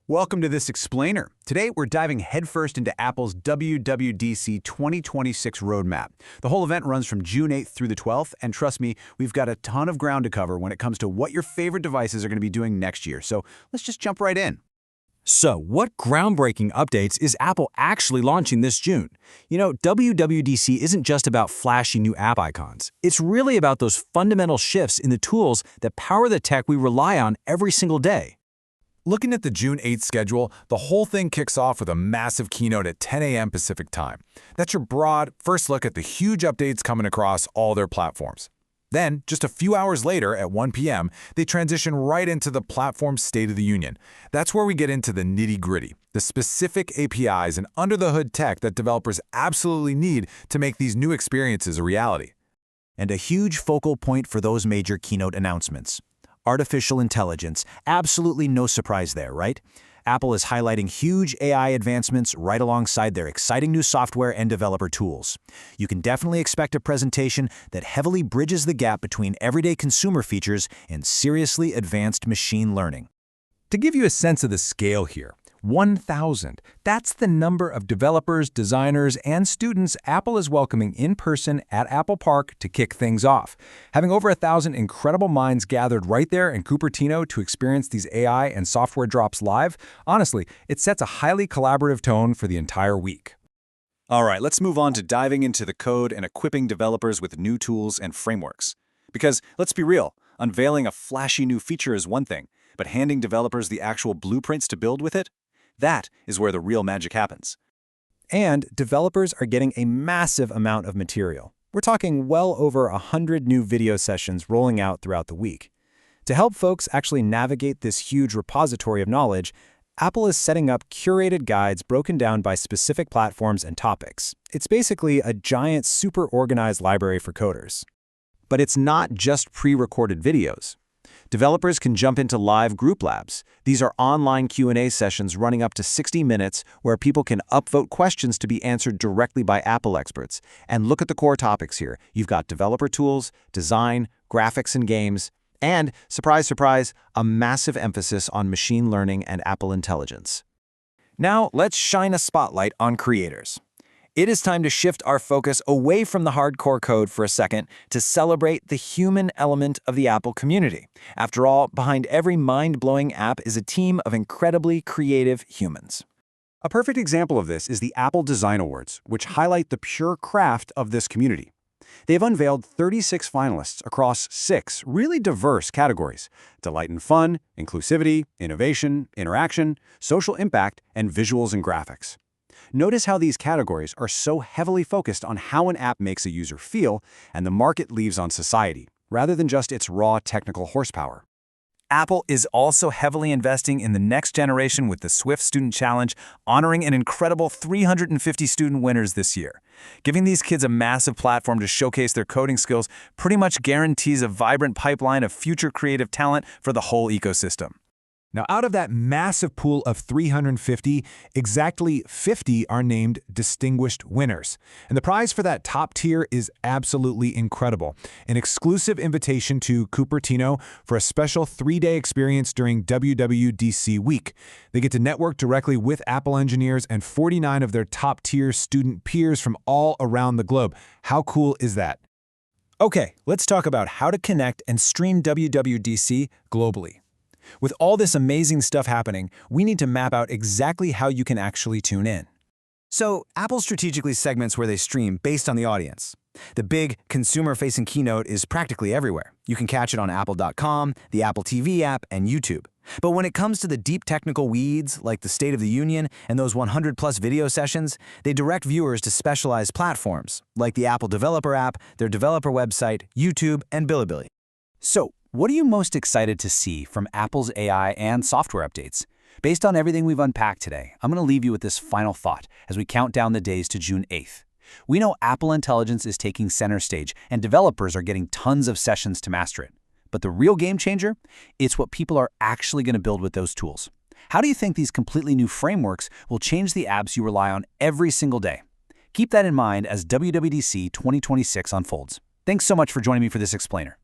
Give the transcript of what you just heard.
Welcome to this explainer. Today, we're diving headfirst into Apple's WWDC 2026 roadmap. The whole event runs from June 8th through the 12th, and trust me, we've got a ton of ground to cover when it comes to what your favorite devices are going to be doing next year. So let's just jump right in. So, what groundbreaking updates is Apple actually launching this June? WWDC isn't just about flashy new app icons. It's really about those fundamental shifts in the tools that power the tech we rely on every single day. Looking at the June 8th schedule, the whole thing kicks off with a massive keynote at 10 a.m. Pacific time. That's your broad, first look at the huge updates coming across all their platforms. Then, just a few hours later at 1 p.m., they transition right into the platform State of the Union. That's where we get into the nitty-gritty, the specific APIs and under-the-hood tech that developers absolutely need to make these new experiences a reality. And a huge focal point for those major keynote announcements. Artificial intelligence, absolutely no surprise there, right? Apple is highlighting huge AI advancements right alongside their exciting new software and developer tools. You can definitely expect a presentation that heavily bridges the gap between everyday consumer features and seriously advanced machine learning. To give you a sense of the scale here, 1,000. That's the number of developers, designers, and students Apple is welcoming in person at Apple Park to kick things off. Having over 1,000 incredible minds gathered right there in Cupertino to experience these AI and software drops live, honestly, it sets a highly collaborative tone for the entire week. All right, let's move on to diving into the code and equipping developers with new tools and frameworks. Because, let's be real, unveiling a flashy new feature is one thing, but handing developers the actual blueprints to build with it? That is where the real magic happens. And developers are getting a massive amount of material. We're talking well over 100 new video sessions rolling out throughout the week. To help folks actually navigate this huge repository of knowledge, Apple is setting up curated guides broken down by specific platforms and topics. It's basically a giant, super organized library for coders. But it's not just pre-recorded videos. Developers can jump into live group labs. These are online Q&A sessions running up to 60 minutes where people can upvote questions to be answered directly by Apple experts. And look at the core topics here. You've got developer tools, design, graphics and games, and, surprise, surprise, a massive emphasis on machine learning and Apple Intelligence. Now, let's shine a spotlight on creators. It is time to shift our focus away from the hardcore code for a second to celebrate the human element of the Apple community. After all, behind every mind-blowing app is a team of incredibly creative humans. A perfect example of this is the Apple Design Awards, which highlight the pure craft of this community. They've unveiled 36 finalists across 6 really diverse categories: delight and fun, inclusivity, innovation, interaction, social impact, and visuals and graphics. Notice how these categories are so heavily focused on how an app makes a user feel, and the market leaves on society, rather than just its raw technical horsepower. Apple is also heavily investing in the next generation with the Swift Student Challenge, honoring an incredible 350 student winners this year. Giving these kids a massive platform to showcase their coding skills pretty much guarantees a vibrant pipeline of future creative talent for the whole ecosystem. Now, out of that massive pool of 350, exactly 50 are named distinguished winners. And the prize for that top tier is absolutely incredible. An exclusive invitation to Cupertino for a special 3-day experience during WWDC week. They get to network directly with Apple engineers and 49 of their top-tier student peers from all around the globe. How cool is that? Okay, let's talk about how to connect and stream WWDC globally. With all this amazing stuff happening, we need to map out exactly how you can actually tune in. So, Apple strategically segments where they stream based on the audience. The big consumer-facing keynote is practically everywhere. You can catch it on Apple.com, the Apple TV app, and YouTube. But when it comes to the deep technical weeds, like the State of the Union and those 100-plus video sessions, they direct viewers to specialized platforms, like the Apple Developer app, their developer website, YouTube, and Bilibili. So, what are you most excited to see from Apple's AI and software updates? Based on everything we've unpacked today, I'm going to leave you with this final thought as we count down the days to June 8th. We know Apple Intelligence is taking center stage, and developers are getting tons of sessions to master it. But the real game changer? It's what people are actually going to build with those tools. How do you think these completely new frameworks will change the apps you rely on every single day? Keep that in mind as WWDC 2026 unfolds. Thanks so much for joining me for this explainer.